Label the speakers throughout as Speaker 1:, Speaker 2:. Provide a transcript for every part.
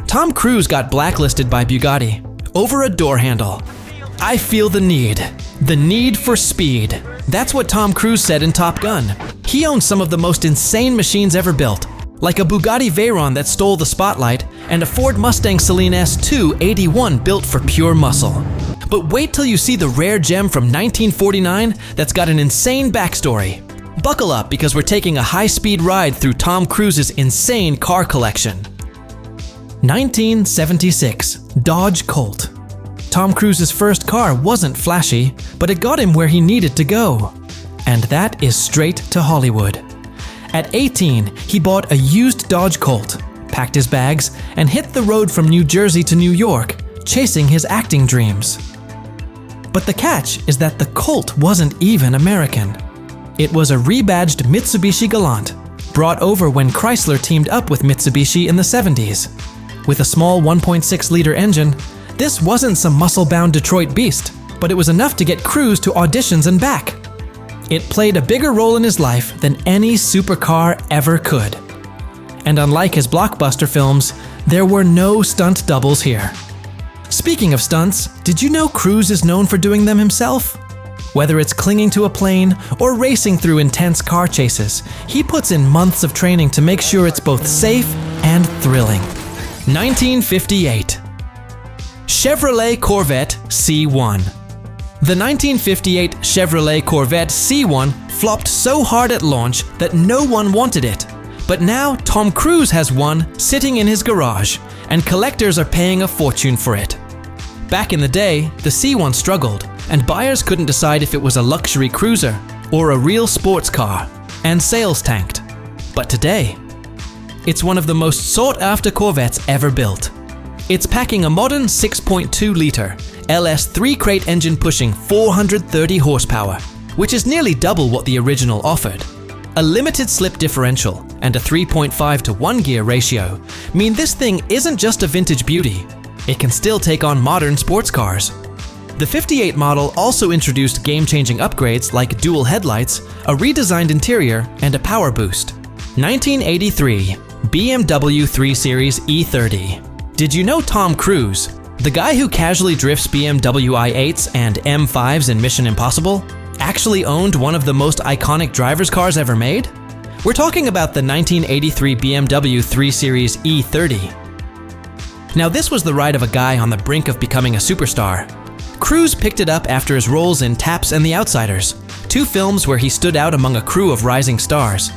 Speaker 1: Tom Cruise got blacklisted by Bugatti over a door handle. "I feel the need for speed." That's what Tom Cruise said in Top Gun. He owns some of the most insane machines ever built, like a Bugatti Veyron that stole the spotlight and a Ford Mustang Saleen S281 built for pure muscle. But wait till you see the rare gem from 1949 that's got an insane backstory. Buckle up, because we're taking a high-speed ride through Tom Cruise's insane car collection. 1976, Dodge Colt. Tom Cruise's first car wasn't flashy, but it got him where he needed to go. And that is straight to Hollywood. At 18, he bought a used Dodge Colt, packed his bags, and hit the road from New Jersey to New York, chasing his acting dreams. But the catch is that the Colt wasn't even American. It was a rebadged Mitsubishi Galant, brought over when Chrysler teamed up with Mitsubishi in the 70s. With a small 1.6-liter engine, this wasn't some muscle-bound Detroit beast, but it was enough to get Cruise to auditions and back. It played a bigger role in his life than any supercar ever could. And unlike his blockbuster films, there were no stunt doubles here. Speaking of stunts, did you know Cruise is known for doing them himself? Whether it's clinging to a plane or racing through intense car chases, he puts in months of training to make sure it's both safe and thrilling. 1958. Chevrolet Corvette C1. The 1958 Chevrolet Corvette C1 flopped so hard at launch that no one wanted it. But now Tom Cruise has one sitting in his garage, and collectors are paying a fortune for it. Back in the day, the C1 struggled, and buyers couldn't decide if it was a luxury cruiser or a real sports car, and sales tanked. But today, it's one of the most sought-after Corvettes ever built. It's packing a modern 6.2-liter LS3 crate engine pushing 430 horsepower, which is nearly double what the original offered. A limited slip differential and a 3.5-to-1 gear ratio mean this thing isn't just a vintage beauty. It can still take on modern sports cars. The 58 model also introduced game-changing upgrades like dual headlights, a redesigned interior, and a power boost. 1983, BMW 3 Series E30. Did you know Tom Cruise, the guy who casually drifts BMW i8s and M5s in Mission Impossible, actually owned one of the most iconic driver's cars ever made? We're talking about the 1983 BMW 3 Series E30. Now, this was the ride of a guy on the brink of becoming a superstar. Cruise picked it up after his roles in Taps and The Outsiders, two films where he stood out among a crew of rising stars.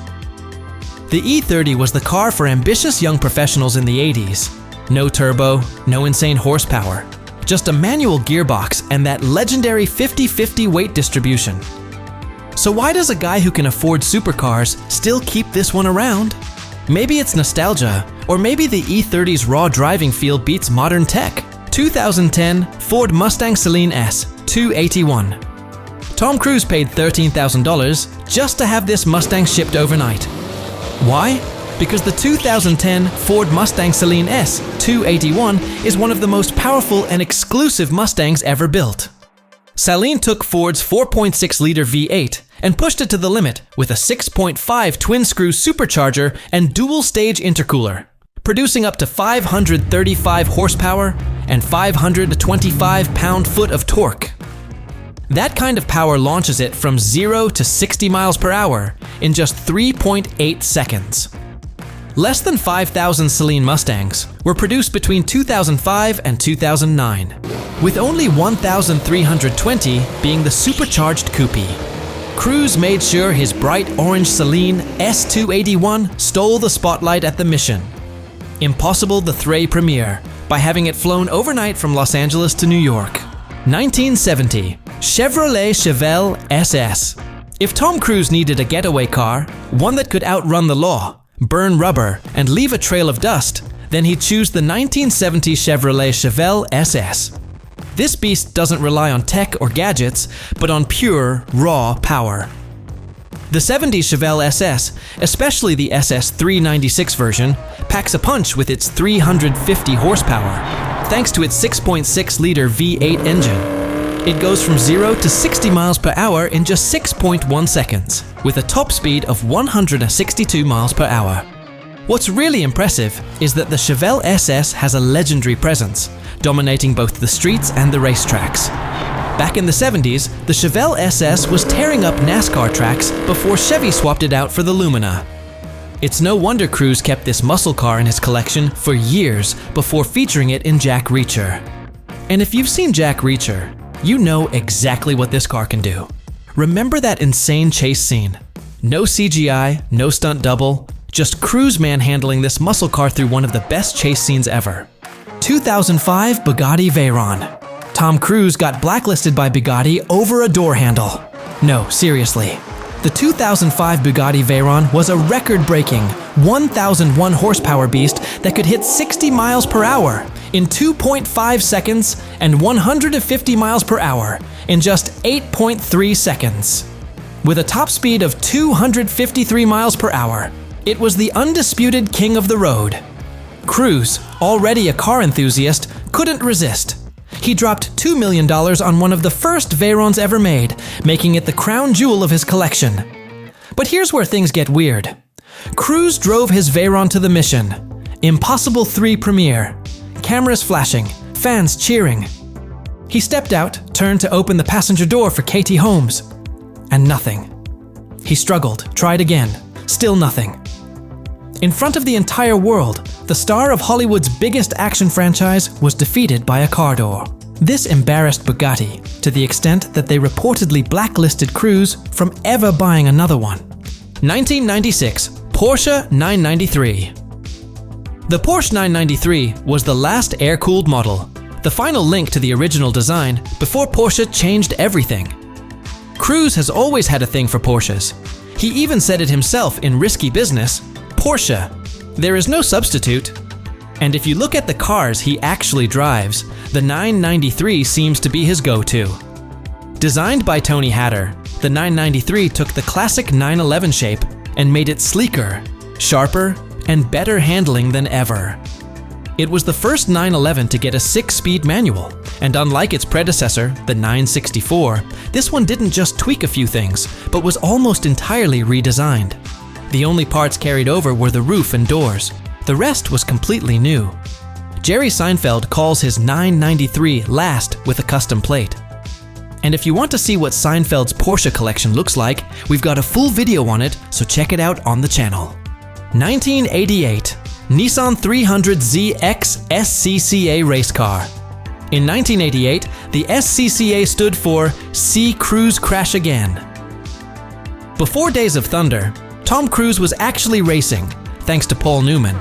Speaker 1: The E30 was the car for ambitious young professionals in the 80s. No turbo, no insane horsepower, just a manual gearbox and that legendary 50-50 weight distribution. So why does a guy who can afford supercars still keep this one around? Maybe it's nostalgia, or maybe the E30's raw driving feel beats modern tech. 2010 Ford Mustang Saleen S281. Tom Cruise paid $13,000 just to have this Mustang shipped overnight. Why? Because the 2010 Ford Mustang Saleen S281 is one of the most powerful and exclusive Mustangs ever built. Saleen took Ford's 4.6-liter V8 and pushed it to the limit with a 6.5 twin-screw supercharger and dual-stage intercooler, producing up to 535 horsepower and 525 pound-foot of torque. That kind of power launches it from 0 to 60 miles per hour in just 3.8 seconds. Less than 5,000 Saleen Mustangs were produced between 2005 and 2009, with only 1,320 being the supercharged coupe. Cruise made sure his bright orange Saleen S281 stole the spotlight at the mission. Impossible the Thray premiere by having it flown overnight from Los Angeles to New York. 1970, Chevrolet Chevel SS. If Tom Cruise needed a getaway car, one that could outrun the law, burn rubber, and leave a trail of dust, then he'd choose the 1970 Chevrolet Chevel SS. This beast doesn't rely on tech or gadgets, but on pure, raw power. The 70s Chevel SS, especially the SS 396 version, packs a punch with its 350 horsepower, thanks to its 6.6-liter V8 engine. It goes from 0 to 60 miles per hour in just 6.1 seconds, with a top speed of 162 miles per hour. What's really impressive is that the Chevel SS has a legendary presence, dominating both the streets and the racetracks. Back in the 70s, the Chevel SS was tearing up NASCAR tracks before Chevy swapped it out for the Lumina. It's no wonder Cruise kept this muscle car in his collection for years before featuring it in Jack Reacher. And if you've seen Jack Reacher, you know exactly what this car can do. Remember that insane chase scene? No CGI, no stunt double, just Cruise manhandling this muscle car through one of the best chase scenes ever. 2005 Bugatti Veyron. Tom Cruise got blacklisted by Bugatti over a door handle. No, seriously. The 2005 Bugatti Veyron was a record-breaking 1,001 horsepower beast that could hit 60 miles per hour in 2.5 seconds and 150 miles per hour in just 8.3 seconds. With a top speed of 253 miles per hour, it was the undisputed king of the road. Cruise, already a car enthusiast, couldn't resist. He dropped $2 million on one of the first Veyrons ever made, making it the crown jewel of his collection. But here's where things get weird. Cruise drove his Veyron to the mission. Impossible 3 premiere. Cameras flashing, fans cheering. He stepped out, turned to open the passenger door for Katie Holmes. And nothing. He struggled, tried again, still nothing. In front of the entire world, the star of Hollywood's biggest action franchise was defeated by a car door. This embarrassed Bugatti to the extent that they reportedly blacklisted Cruise from ever buying another one. 1996, Porsche 993. The Porsche 993 was the last air-cooled model, the final link to the original design before Porsche changed everything. Cruise has always had a thing for Porsches. He even said it himself in Risky Business, Porsche. There is no substitute. And if you look at the cars he actually drives, the 993 seems to be his go-to. Designed by Tony Hatter, the 993 took the classic 911 shape and made it sleeker, sharper, and better handling than ever. It was the first 911 to get a 6-speed manual, and unlike its predecessor, the 964, this one didn't just tweak a few things, but was almost entirely redesigned. The only parts carried over were the roof and doors. The rest was completely new. Jerry Seinfeld calls his 993 last with a custom plate. And if you want to see what Seinfeld's Porsche collection looks like, we've got a full video on it, so check it out on the channel. 1988, Nissan 300ZX SCCA race car. In 1988, the SCCA stood for See Cruise Crash Again. Before Days of Thunder, Tom Cruise was actually racing, thanks to Paul Newman.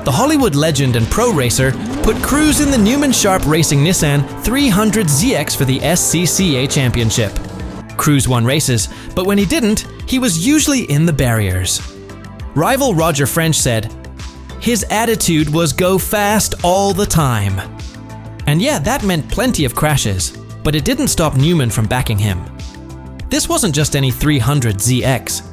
Speaker 1: The Hollywood legend and pro racer put Cruise in the Newman Sharp Racing Nissan 300ZX for the SCCA Championship. Cruise won races, but when he didn't, he was usually in the barriers. Rival Roger French said, "His attitude was go fast all the time." And yeah, that meant plenty of crashes, but it didn't stop Newman from backing him. This wasn't just any 300ZX.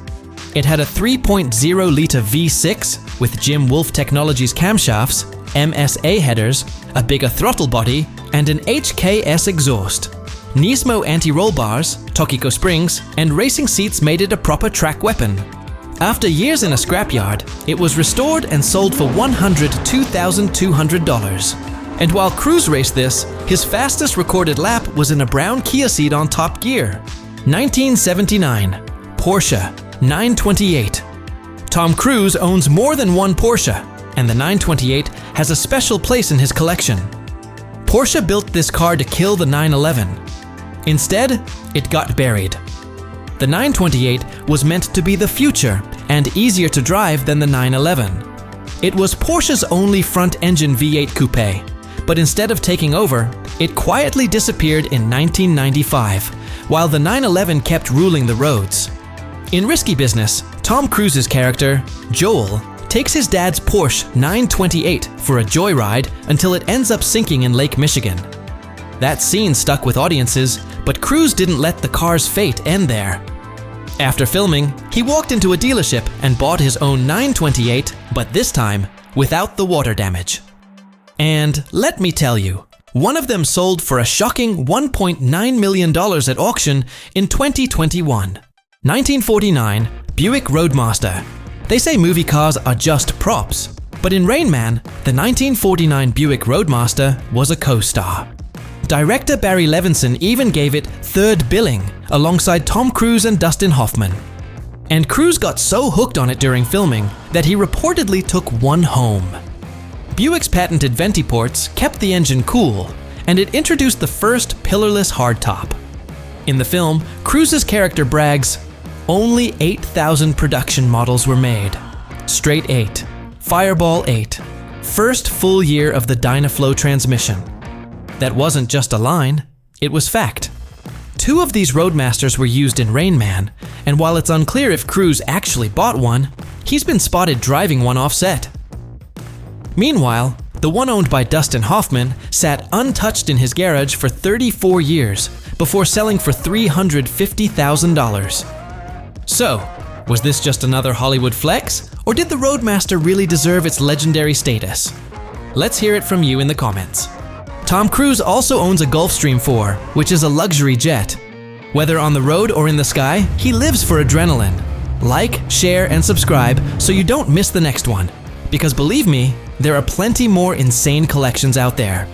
Speaker 1: It had a 3.0-liter V6 with Jim Wolf Technologies camshafts, MSA headers, a bigger throttle body, and an HKS exhaust. Nismo anti-roll bars, Tokiko springs, and racing seats made it a proper track weapon. After years in a scrapyard, it was restored and sold for $102,200. And while Cruise raced this, his fastest recorded lap was in a brown Kia seat on Top Gear. 1979, Porsche 928. Tom Cruise owns more than one Porsche, and the 928 has a special place in his collection. Porsche built this car to kill the 911. Instead, it got buried. The 928 was meant to be the future and easier to drive than the 911. It was Porsche's only front-engine V8 coupe, but instead of taking over, it quietly disappeared in 1995, while the 911 kept ruling the roads. In Risky Business, Tom Cruise's character, Joel, takes his dad's Porsche 928 for a joyride until it ends up sinking in Lake Michigan. That scene stuck with audiences, but Cruise didn't let the car's fate end there. After filming, he walked into a dealership and bought his own 928, but this time, without the water damage. And let me tell you, one of them sold for a shocking $1.9 million at auction in 2021. 1949, Buick Roadmaster. They say movie cars are just props, but in Rain Man, the 1949 Buick Roadmaster was a co-star. Director Barry Levinson even gave it third billing alongside Tom Cruise and Dustin Hoffman. And Cruise got so hooked on it during filming that he reportedly took one home. Buick's patented venti ports kept the engine cool, and it introduced the first pillarless hardtop. In the film, Cruise's character brags, "Only 8,000 production models were made. Straight 8. Fireball 8. First full year of the Dynaflow transmission." That wasn't just a line, it was fact. 2 of these Roadmasters were used in Rain Man, and while it's unclear if Cruise actually bought one, he's been spotted driving one off set. Meanwhile, the one owned by Dustin Hoffman sat untouched in his garage for 34 years before selling for $350,000. So, was this just another Hollywood flex, or did the Roadmaster really deserve its legendary status? Let's hear it from you in the comments. Tom Cruise also owns a Gulfstream 4, which is a luxury jet. Whether on the road or in the sky, he lives for adrenaline. Like, share, and subscribe so you don't miss the next one. Because believe me, there are plenty more insane collections out there.